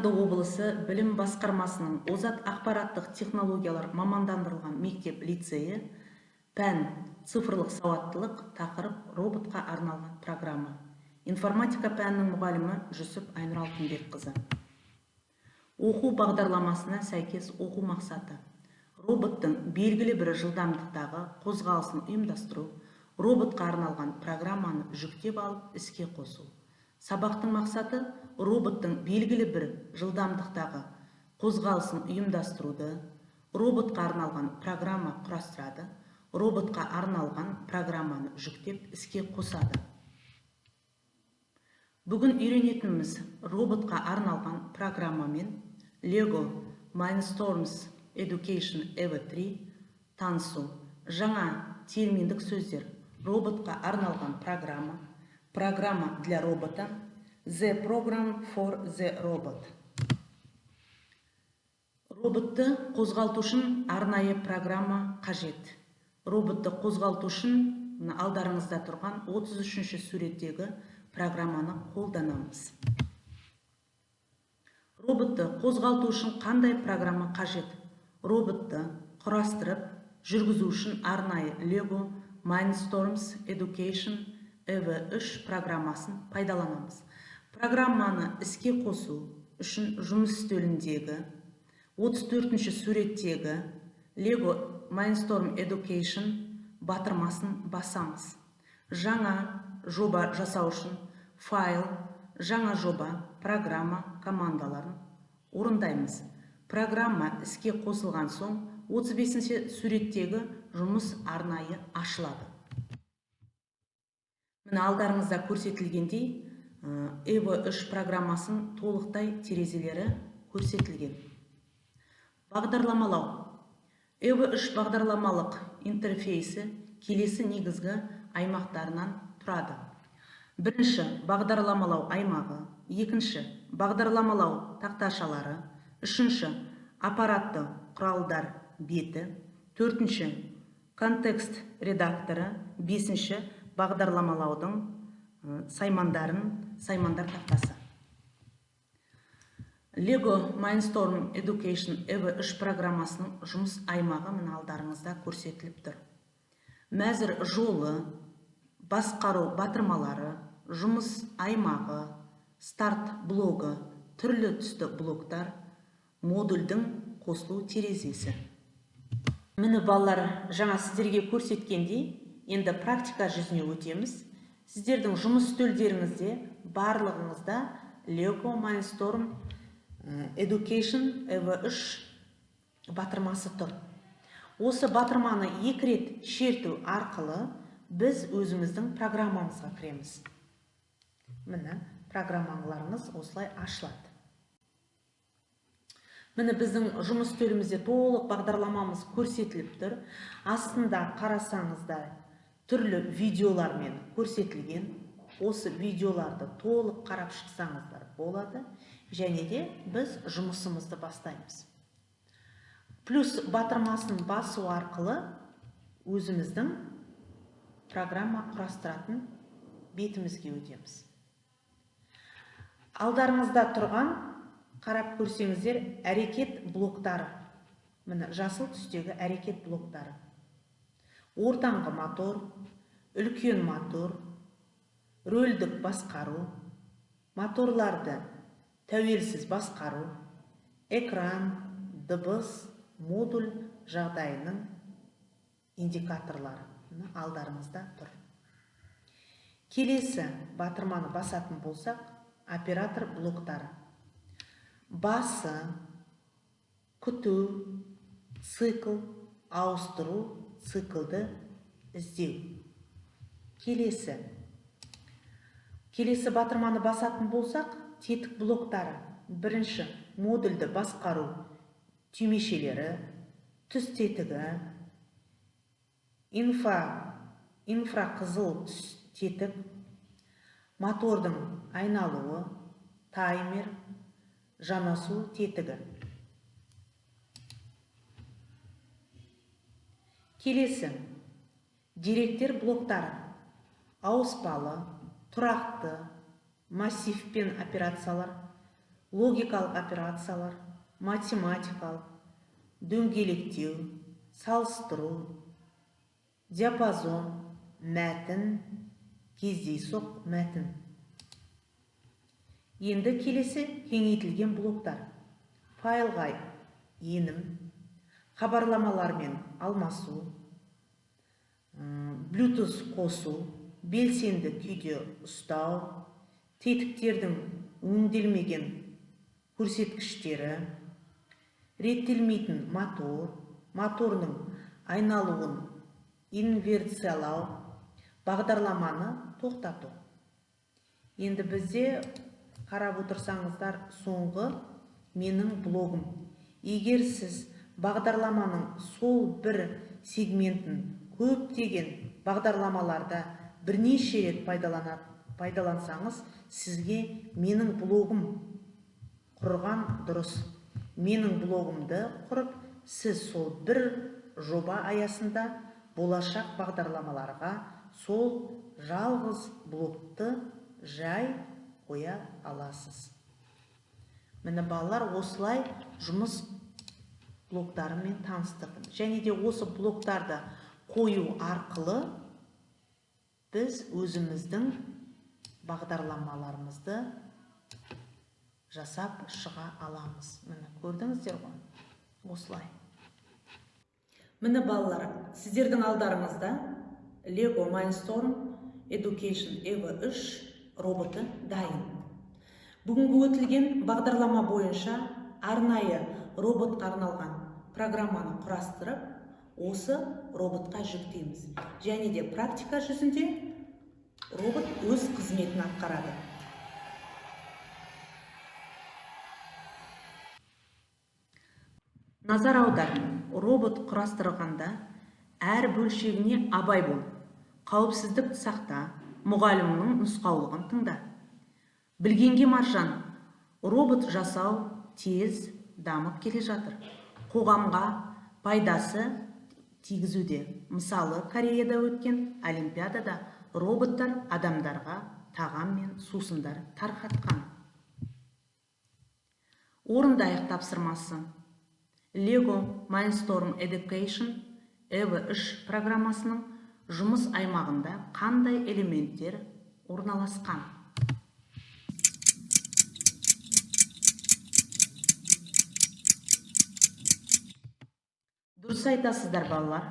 Қарағанды облысы білім басқармасының озат ақпараттық технологиялар мамандандырылған мектеп-лицейі пән цифрлық сауаттылық тақырып роботқа арналған программа. Информатика пәнінің мұғалімі Жүсіп Айнұр Алтынбекқызы. Оқу бағдарламасына сәйкес оқу мақсаты: роботтың белгілі бір жылдамдықтағы қозғалысын ұйымдастыру, роботқа арналған программаны жүктеп алып іске қосу. Сабақтың мақсаты: роботтың белгілі бір жылдамдықтағы қозғалысын ұйымдастыруды, роботқа арналған программа құрастырады, роботқа арналған программаны жүктеп іске қосады. Бүгін үйренетініміз роботқа арналған программамен Lego Mindstorms Education EVA 3 танысу. Жаңа терминдік сөздер: роботқа арналған программа, программа для робота, The Program for the Robot. Роботты қозғалту үшін арнайы программа қажет. Роботты қозғалту үшін алдарыңызда тұрған 33-ші суреттегі программаны қолданамыз. Роботты қозғалту үшін қандай программа қажет? Роботты құрастырып, жүргізу үшін арнайы Lego Mindstorms Education EVA 3 программасын пайдаланамыз. Программаны іске қосу үшін жұмыс үстеліндегі 34-ші суреттегі Lego Mindstorm Education батырмасын басамыз. Жаңа жоба жасау үшін файл, жаңа жоба, программа командаларын орындаймыз. Программа іске қосылған соң 35-ші суреттегі жұмыс арнайы ашылады. Міне алдарыңызда көрсетілгендей EVA 3 программасын толықтай терезелері көрсетілген. Бағдарламалау. EVA 3 бағдарламалық интерфейсі келесі негізгі аймақтарынан тұрады. Бірінші бағдарламалау аймағы, екінші бағдарламалау тақташалары, үшінші аппаратты құралдар беті, төртінші контекст редакторы, бесінші бағдарламалаудың саймандар тақтасы. Lego Mindstorm Education EVA 3 программасының жұмыс аймағы мына алдарыңызда көрсетіліп тұр. Мәзір жолы, басқару батырмалары, жұмыс аймағы, старт блогы, түрлі түсті блоктар, модульдің қосылу терезесі. Міне балалар, жаңа сіздерге көрсеткендей, енді практика жүзіне өтеміз. Сіздердің жұмыс үстелдеріңізде барлығыңызда Lego Mindstorm Education EVA 3 батырмасы тұр. Осы батырманы 2 рет шерту арқылы біз өзіміздің программамызға кіреміз. Міне программаларыңыз осылай ашылады. Міне біздің жұмыс үстелімізде толық бағдарламамыз көрсетіліп тұр. Астында қарасаңыздар түрлі видеолармен көрсетілген. Осы видеоларды толық қарап шықсаңыздар болады. Және де біз жұмысымызды бастаймыз. Плюс батырмасын басу арқылы өзіміздің программа құрастыратын бетімізге өтеміз. Алдарыңызда тұрған, қарап көрсеңіздер, әрекет блоктары. Міне жасыл түстегі әрекет блоктары. Ортаңғы мотор, үлкен мотор, рөлдік басқару, моторларды тәуелсіз басқару, экран, дыбыс, модуль жағдайының индикаторлары алдарыңызда тұр. Келесі батырманы басатын болсақ, оператор блоктары. Басы, күту, цикл, ауыстыру, циклды іздеу. Келесі батырманы басатын болсақ, тетік блоктары. Бірінші модульді басқару түймешелері, түс тетігі, инфрақызыл түс тетік, мотордың айналуы, таймер, жанасу тетігі. Келесі деректер блоктары. Ауыспалы, тұрақты, массивпен операциялар, логикалық операциялар, математикалық, дөңгелектеу, салыстыру, диапазон, мәтін, кездейсоқ мәтін. Енді келесі кеңейтілген блоктар. Файлға енім, хабарламалармен алмасу, Bluetooth қосу, белсенді күйде ұстау, тетіктердің өңделмеген көрсеткіштері, реттелмейтін мотор, моторның айналуын инверциялау, бағдарламаны тоқтату. Енді бізде қарап отырсаңыздар, соңғы менің блогым. Егер сіз бағдарламаның сол бір сегментін көптеген бағдарламаларда бірнеше рет пайдалансаңыз, сізге менің блогым құрған дұрыс. Менің блогымды құрып, сіз сол бір жоба аясында болашақ бағдарламаларға сол жалғыз блогты жай қоя аласыз. Міне балалар, осылай жұмыс блоктарымен таныстырдым. Және де осы блоктарды қою арқылы біз өзіміздің бағдарламаларымызды жасап шыға аламыз. Міне көрдіңіздер ғой, осылай. Міне балалар, сіздердің алдарыңызда Lego Mindstorm Education EVA 3 роботы дайын. Бүгінгі өтілген бағдарлама бойынша арнайы роботқа арналған программаны құрастырып, осы роботқа жүктейміз. Және де практика жүзінде робот өз қызметін атқарады. Назар аудар, робот құрастырғанда әр бөлшегіне абай бол. Қауіпсіздік сақта, мұғалімнің нұсқаулығын тыңда. Білгенге маржан, робот жасау тез дамып келе жатыр. Қоғамға пайдасы тигізуде. Мысалы, Кореяда өткен олимпиадада роботтар адамдарға тағам мен сусындар тарқатқан. Орындайық тапсырмасы. Lego Mindstorm Education EVA 3 программасының жұмыс аймағында қандай элементтер орналасқан? Дұрыс айтасыздар балалар.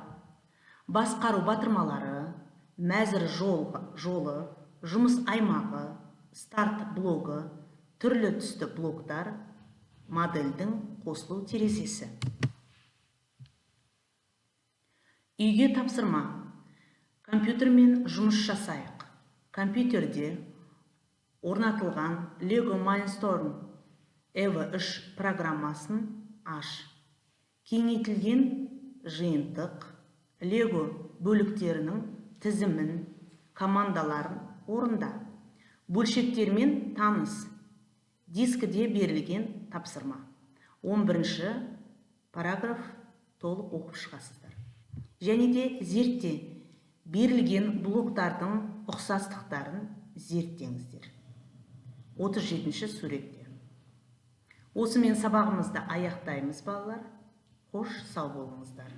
Басқару батырмалары, мәзір жолы, жұмыс аймағы, старт блогы, түрлі түсті блоктар, модельдің қосылу терезесі. Үйге тапсырма. Компьютермен жұмыс жасайық. Компьютерде орнатылған Lego Mindstorm EVA 3 программасын аш. Кеңейтілген жиынтық Lego бөліктерінің тізімін, командаларын орында. Бөлшектермен таныс. Дискіде берілген тапсырма. 11-ші параграф толық оқып шығасыздар. Және де зертте берілген блоктардың ұқсастықтарын зерттеңіздер. 37-ші суретте. Осымен сабағымызды аяқтаймыз балалар. Қош сау болыңыздар.